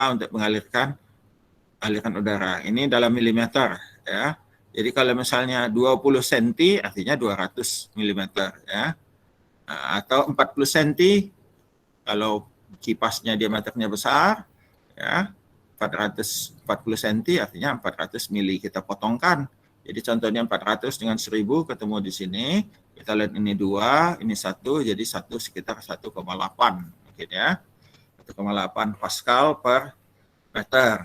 untuk mengalirkan aliran udara. Ini dalam milimeter ya. Jadi kalau misalnya 20 cm artinya 200 mm ya. Atau 40 cm kalau kipasnya diameternya besar ya. 440 cm artinya 400 mili kita potongkan. Jadi contohnya 400 dengan 1000 ketemu di sini. Kita lihat ini 2, ini 1, jadi 1 sekitar 1,8 mungkin ya. 1,8 Pascal per meter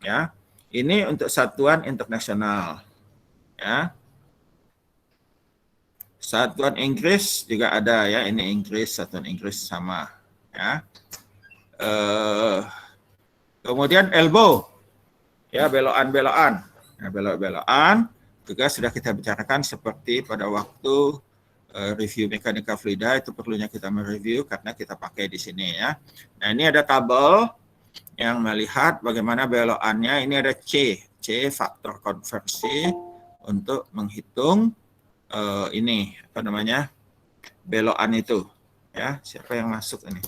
ya. Ini untuk satuan internasional ya. Satuan Inggris juga ada ya, ini Inggris, satuan Inggris sama ya. Kemudian elbow ya, belokan-belokan. Nah, belok-belokan juga sudah kita bicarakan seperti pada waktu review mekanika fluida, itu perlunya kita mereview karena kita pakai di sini ya. Nah, ini ada tabel yang melihat bagaimana belokannya. Ini ada C faktor konversi untuk menghitung ini apa namanya belokan itu ya. Siapa yang masuk ini?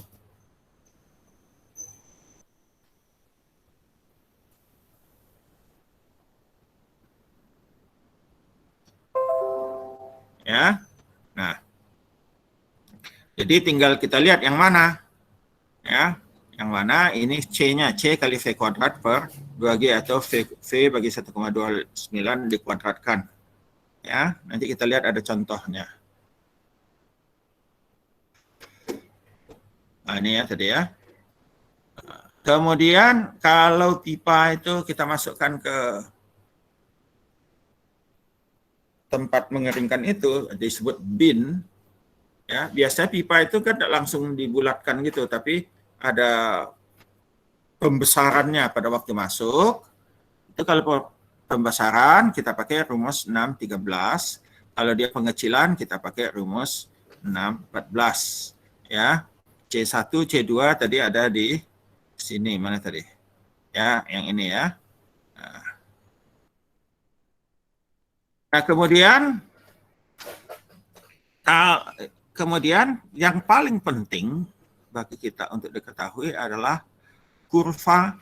Ya. Nah, jadi tinggal kita lihat yang mana ya. Yang mana ini C-nya, C kali V kuadrat per 2G atau V bagi 1,29 dikuadratkan. Ya, nanti kita lihat ada contohnya. Nah, ini ya tadi ya. Kemudian kalau pipa itu kita masukkan ke tempat mengeringkan itu disebut bin. Ya, biasanya pipa itu kan langsung dibulatkan gitu, tapi ada pembesarannya pada waktu masuk. Itu kalau pembesaran kita pakai rumus 613. Kalau dia pengecilan kita pakai rumus 614 ya. C1, C2 tadi ada di sini, mana tadi? Ya, yang ini ya. Nah, kemudian yang paling penting bagi kita untuk diketahui adalah kurva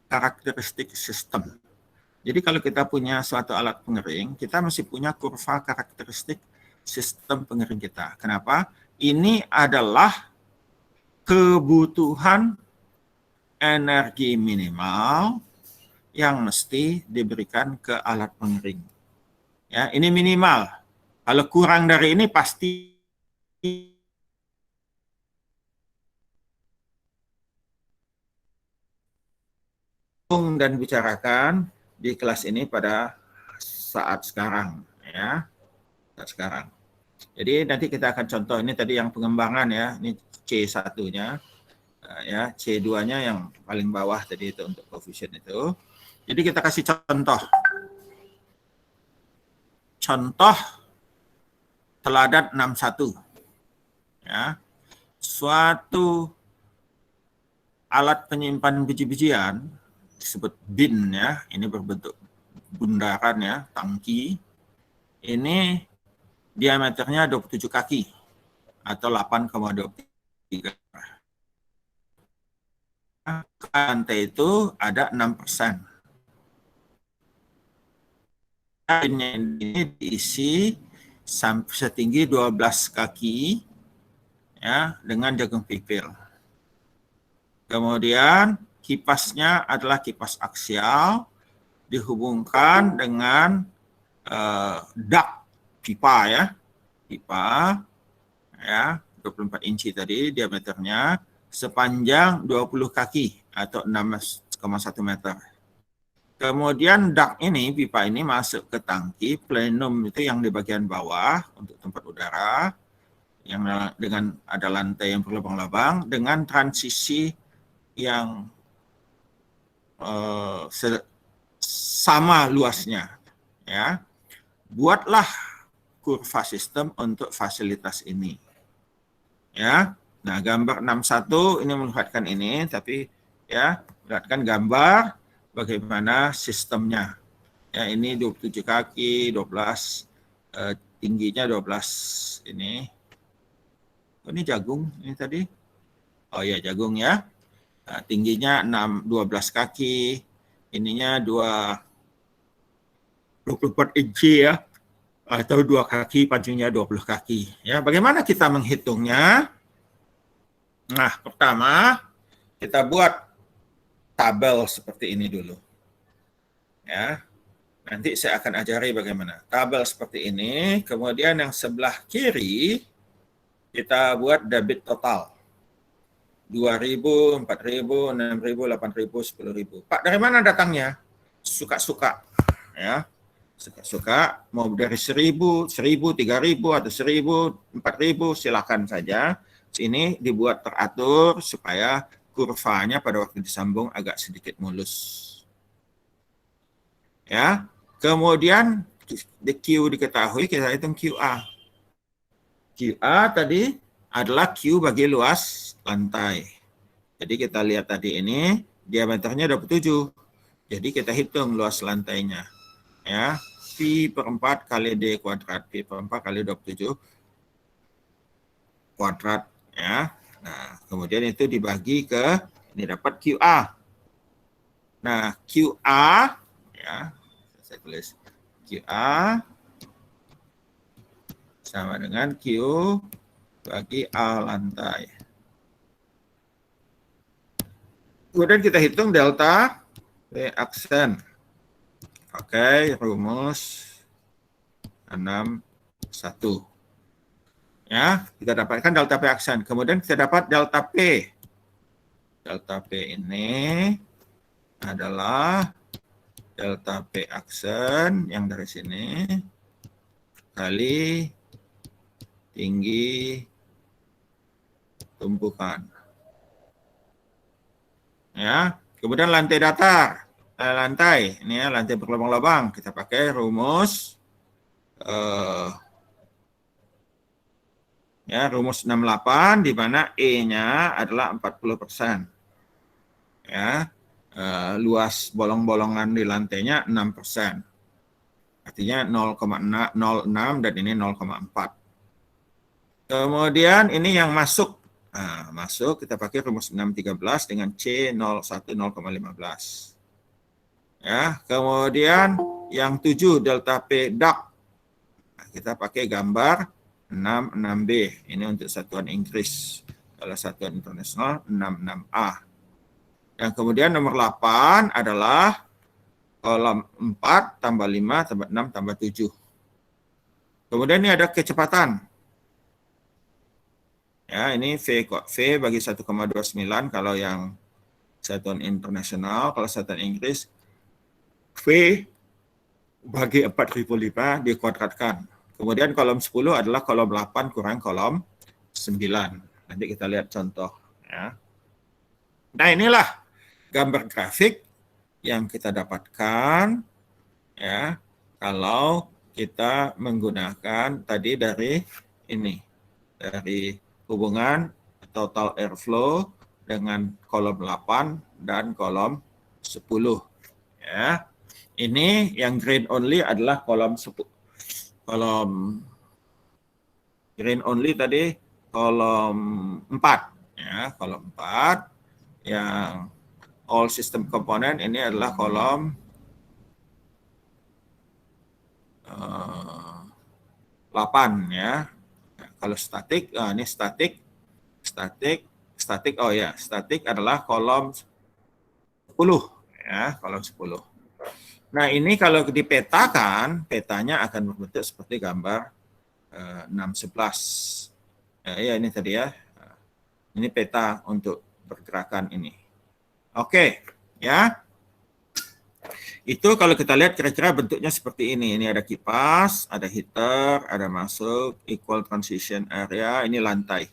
karakteristik sistem. Jadi kalau kita punya suatu alat pengering, kita mesti punya kurva karakteristik sistem pengering kita. Kenapa? Ini adalah kebutuhan energi minimal yang mesti diberikan ke alat pengering. Ya, ini minimal. Kalau kurang dari ini pasti dan bicarakan di kelas ini pada saat sekarang ya. Saat sekarang. Jadi nanti kita akan contoh, ini tadi yang pengembangan ya, ini C1-nya ya, C2-nya yang paling bawah tadi itu untuk coefficient itu. Jadi kita kasih contoh. Contoh teladan 61. Ya. Suatu alat penyimpan biji-bijian disebut bin ya, ini berbentuk bundaran ya, tangki. Ini diameternya 27 kaki atau 8,23. Lantai itu ada 6%. Ini diisi sampai setinggi 12 kaki ya, dengan jagung pipil. Kemudian kipasnya adalah kipas aksial dihubungkan dengan dak pipa ya. Pipa ya, 24 inci tadi diameternya, sepanjang 20 kaki atau 6,1 meter. Kemudian dak ini, pipa ini masuk ke tangki plenum itu yang di bagian bawah untuk tempat udara, yang dengan ada lantai yang berlubang-lubang dengan transisi yang sama luasnya. Ya, buatlah kurva sistem untuk fasilitas ini. Ya, nah gambar 61 ini melihatkan ini, tapi ya melihatkan gambar bagaimana sistemnya. Ya, ini 27 kaki, 12 tingginya 12 ini. Oh, ini jagung ini tadi. Oh ya, jagung ya. Nah, tingginya 12 kaki, ininya 24 inci ya, atau 2 kaki, panjangnya 20 kaki. Ya, bagaimana kita menghitungnya? Nah, pertama kita buat tabel seperti ini dulu. Ya, nanti saya akan ajari bagaimana. Tabel seperti ini, kemudian yang sebelah kiri kita buat debit total. 2.000, 4.000, 6.000, 8.000, 10.000. Pak, dari mana datangnya? Suka-suka. Ya, suka-suka, mau dari 1.000, 1.000, 3.000, atau 1.000, 4.000, silakan saja. Sini dibuat teratur supaya kurvanya pada waktu disambung agak sedikit mulus. Ya, kemudian di Q diketahui, kita hitung QA. QA tadi adalah Q bagi luas lantai. Jadi kita lihat tadi ini diameternya 27. Jadi kita hitung luas lantainya. Ya, Pi per 4 kali D kuadrat. Pi per 4 kali 27 kuadrat. Ya. Nah, kemudian itu dibagi ke, ini dapat QA. Nah, QA, ya, saya tulis QA sama dengan Q bagi A lantai. Kemudian kita hitung delta P aksen. Oke, rumus 61. Ya, kita dapatkan delta P aksen. Kemudian kita dapat delta P. Delta P ini adalah delta P aksen yang dari sini kali tinggi tumpukan. Ya, kemudian lantai datar, lantai ini ya, lantai berlubang-lubang, kita pakai rumus ya, rumus 68 di mana E-nya adalah 40%. Ya, luas bolong-bolongan di lantainya 6%. Artinya 0,06 dan ini 0,4. Kemudian ini yang masuk. Nah, masuk kita pakai rumus 613 dengan C01 0,15. Ya, kemudian yang 7 delta P dak. Nah, kita pakai gambar 66B. Ini untuk satuan Inggris. Kalau satuan internasional 66A. Yang kemudian nomor 8 adalah kolom 4 tambah 5 tambah 6 tambah 7. Kemudian ini ada kecepatan. Ya, ini V bagi 1,29 kalau yang satuan internasional, kalau satuan Inggris V bagi 4.005 dikuadratkan. Kemudian kolom 10 adalah kolom 8 kurang kolom 9. Nanti kita lihat contoh. Ya. Nah, inilah gambar grafik yang kita dapatkan ya kalau kita menggunakan tadi dari ini, dari hubungan total airflow dengan kolom 8 dan kolom 10 ya. Ini yang green only adalah kolom 10. Kolom green only tadi kolom 4 ya, kolom 4 yang all system component ini adalah kolom 8 ya. Nah, kalau statik, ini statik oh ya, statik adalah kolom 10 ya, kolom 10. Nah, ini kalau dipetakan, petanya akan berbentuk seperti gambar 611. Ya, ini tadi ya. Ini peta untuk pergerakan ini. Oke, ya. Itu kalau kita lihat kira-kira bentuknya seperti ini. Ini ada kipas, ada heater, ada masuk, equal transition area, ini lantai.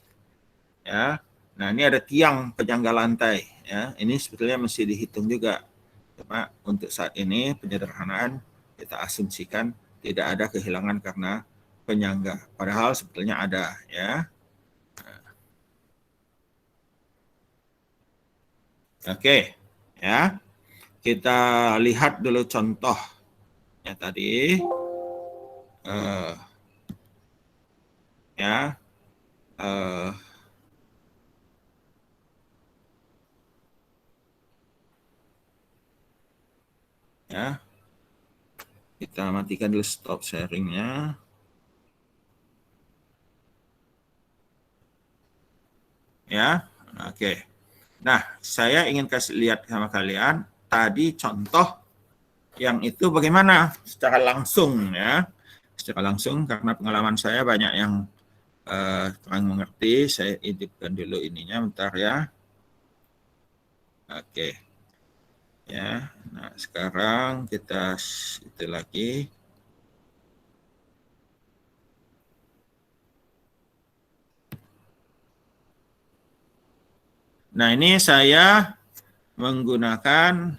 Ya. Nah, ini ada tiang penyangga lantai. Ya. Ini sebetulnya mesti dihitung juga. Cuma untuk saat ini penyederhanaan kita asumsikan tidak ada kehilangan karena penyangga. Padahal sebetulnya ada. Ya. Oke, ya. Kita lihat dulu contohnya tadi. Ya. Ya, kita matikan dulu stop sharingnya. Ya, oke. Nah, saya ingin kasih lihat sama kalian tadi contoh yang itu bagaimana secara langsung ya. Secara langsung karena pengalaman saya banyak yang kurang mengerti. Saya hidupkan dulu ininya bentar ya. Oke. Ya. Nah, sekarang kita itu lagi. Nah, ini saya menggunakan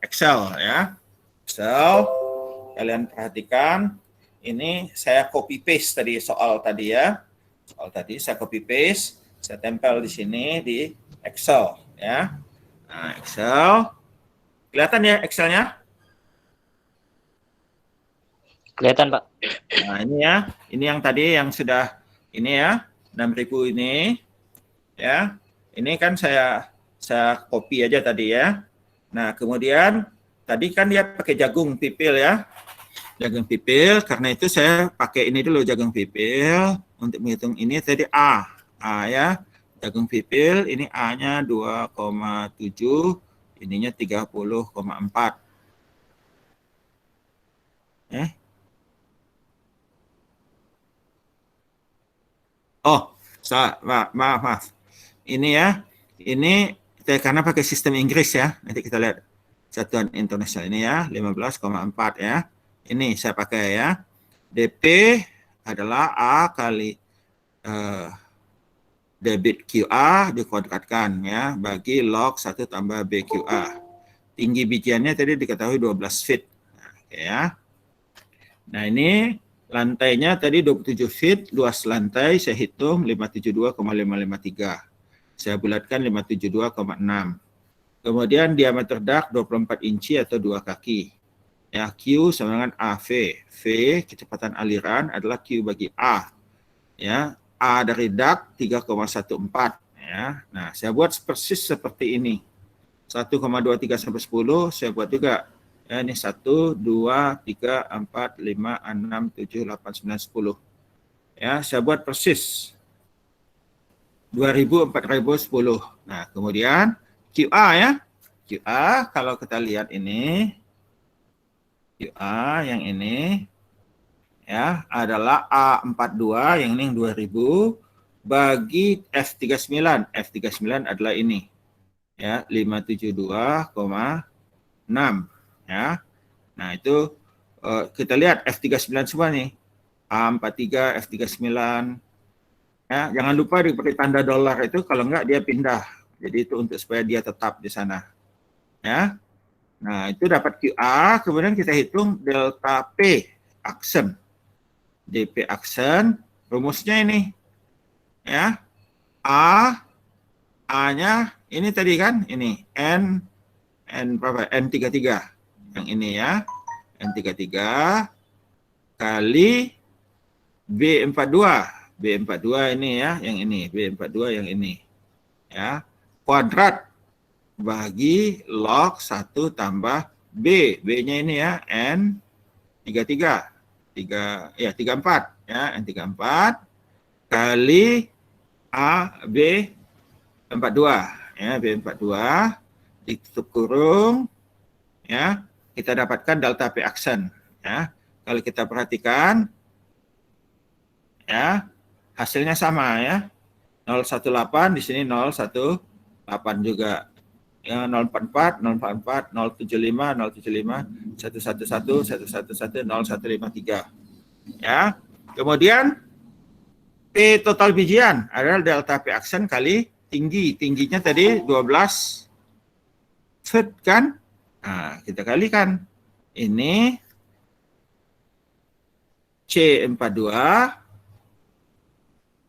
Excel ya. Excel, kalian perhatikan, ini saya copy paste tadi soal tadi ya. Soal tadi saya copy paste, saya tempel di sini di Excel ya. Nah, Excel. Kelihatan ya Excelnya? Kelihatan, Pak. Nah, ini ya. Ini yang tadi yang sudah ini ya, 6.000 ini. Ya. Ini kan saya copy aja tadi ya. Nah, kemudian tadi kan dia pakai jagung pipil ya. Jagung pipil, karena itu saya pakai ini dulu jagung pipil untuk menghitung ini tadi A ya. Jagung pipil ini A-nya 2,7, ininya 30,4. Oh, maaf. Ini ya, ini karena pakai sistem Inggris ya. Nanti kita lihat satuan internasional ini ya, 15,4 ya. Ini saya pakai ya. DP adalah A kali debit QA dikuadratkan ya bagi log 1 tambah BQA. Tinggi bijiannya tadi diketahui 12 feet. Nah, ya. Nah, ini lantainya tadi 27 feet, luas lantai saya hitung 572,553. Saya bulatkan 572,6. Kemudian diameter dak 24 inci atau 2 kaki. Ya, Q sama dengan AV. V kecepatan aliran adalah Q bagi A. Ya, A dari dak 3,14 ya. Nah, saya buat persis seperti ini. 1,23 sampai 10 saya buat juga. Ya, ini 1 2 3 4 5 6 7 8 9 10. Ya, saya buat persis. 2000 4010. Nah, kemudian QA ya. QA kalau kita lihat ini QA yang ini ya adalah A42 yang ini 2000 bagi F39. F39 adalah ini. Ya, 572,6 ya. Nah, itu kita lihat F39 semua nih. A43, F39 ya, jangan lupa dipakai tanda dolar itu, kalau enggak dia pindah. Jadi itu untuk supaya dia tetap di sana. Ya. Nah, itu dapat QA, kemudian kita hitung delta P aksen. DP aksen, rumusnya ini. Ya. A-nya ini tadi kan, ini N berapa? N33. Yang ini ya. N33 kali B42. B42 ini ya, yang ini. B42 yang ini. Ya. Kuadrat bagi log 1 tambah B. B-nya ini ya, N33. 34. Ya, N34 kali A, B, 42. Ya, B42 ditutup kurung. Ya, kita dapatkan delta P aksen. Ya, kalau kita perhatikan, ya, hasilnya sama ya. 018 di sini 018 juga. Ya, 044, 044, 075, 075, 111, 111, 0153. Ya. Kemudian P total bijian adalah delta P aksen kali tinggi. Tingginya tadi 12 feet kan? Nah, kita kalikan. Ini C42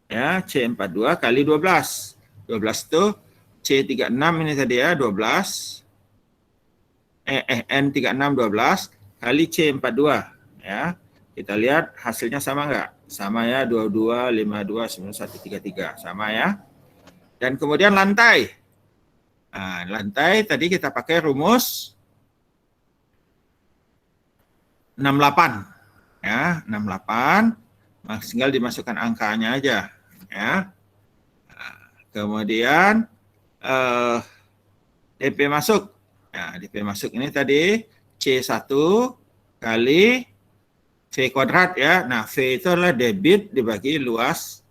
ya, C42 kali 12. 12 itu C36 ini tadi ya, 12. N36 12 kali C42 ya. Kita lihat hasilnya sama enggak? Sama ya, 22 52 91 33 sama ya. Dan kemudian lantai. Nah, lantai tadi kita pakai rumus 68. Ya, 68. Tinggal dimasukkan angkanya aja. Ya. Kemudian DP masuk. Nah, DP masuk ini tadi C1 kali V kuadrat ya. Nah, V itu adalah debit dibagi luas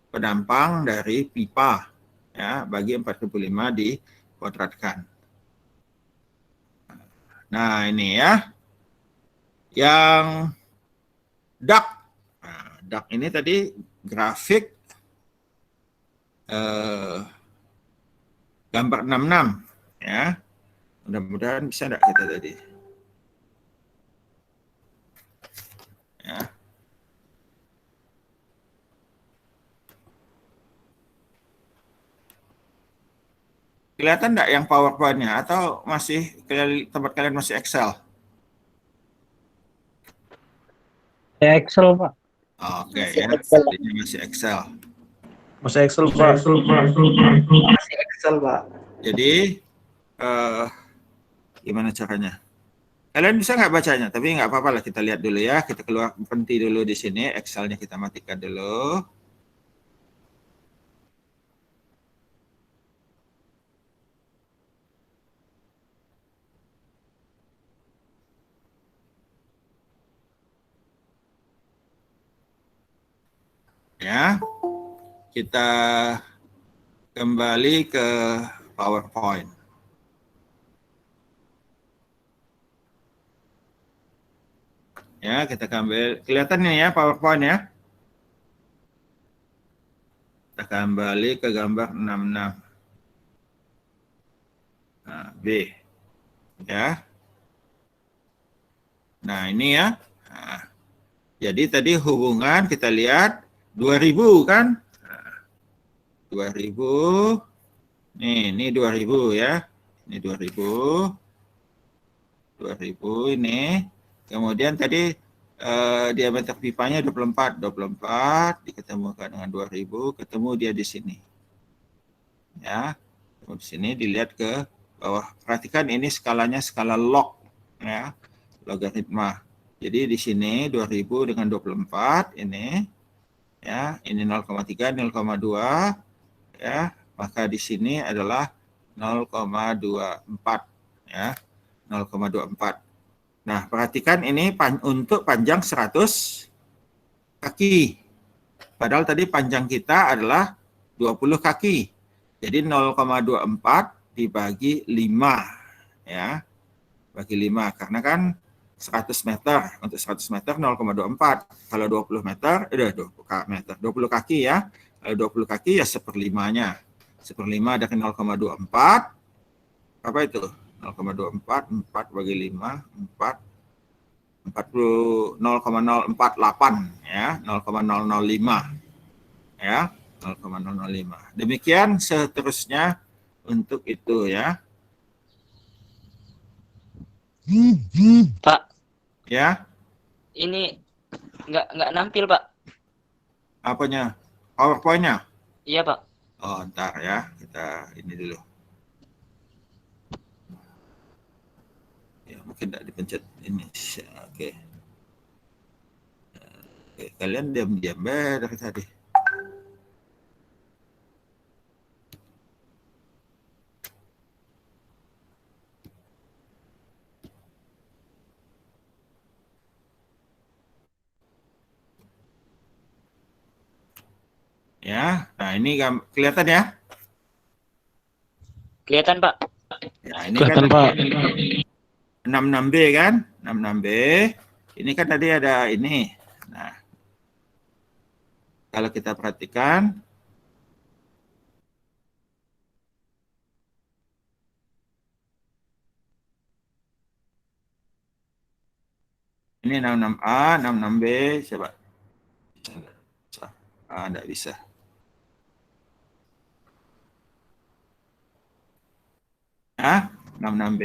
pedampang dari pipa. Ya, bagi 4005 dikuadratkan. Nah, ini ya. Yang duct. Nah, duct ini tadi grafik gambar 66 ya. Mudah-mudahan bisa enggak kita tadi. Ya. Kelihatan enggak yang PowerPoint-nya atau masih tempat kalian masih Excel? Excel, Pak. Oke, ya. Ini masih Excel. Masih Excel, Pak. Masih Excel, Pak. Jadi gimana caranya? Kalian bisa nggak bacanya? Tapi nggak apa-apa lah, kita lihat dulu ya. Kita keluar berhenti dulu di sini. Excel-nya kita matikan dulu. Ya, kita kembali ke PowerPoint. Ya, kita kembali. Kelihatan nih ya PowerPoint ya. Kita kembali ke gambar 66. Nah, B. Ya. Nah, ini ya. Nah, jadi tadi hubungan kita lihat 2000 kan? Nah, 2000. Ini 2000 ya. Ini 2000. 2000 ini. Kemudian tadi diameter pipanya 24 diketemukan dengan 2000, ketemu dia di sini. Ya. Di sini dilihat ke bawah. Perhatikan ini skalanya skala log ya. Logaritma. Jadi di sini 2000 dengan 24 ini ya, ini 0,3, 0,2 ya. Maka di sini adalah 0,24 ya. 0,24. Nah, perhatikan ini untuk panjang 100 kaki. Padahal tadi panjang kita adalah 20 kaki. Jadi 0,24 dibagi 5 ya. Bagi 5 karena kan 100 meter. Untuk 100 meter 0,24. Kalau 20 meter, 20 kaki ya. Kalau 20 kaki ya seperlimanya. Seperlima dari 0,24. Apa itu? 0,24, 4 bagi 5, 0,048 ya, 0,005 ya, 0,005. Demikian seterusnya untuk itu ya. Pak, Ya. ini nggak nampil, Pak. Apanya? PowerPoint-nya? Iya, Pak. Oh, ntar ya, kita ini dulu. Ya, mungkin tidak dipencet ini. Oke. Oke, kalian diam-diam dari tadi. Ya, nah ini kelihatan ya? Kelihatan, Pak. Nah, ini Kelihatan, kan Pak. 66B kan? 66B. Ini kan tadi ada ini. Nah, kalau kita perhatikan, ini 66A, 66B, coba. Enggak bisa. Ya, 66B.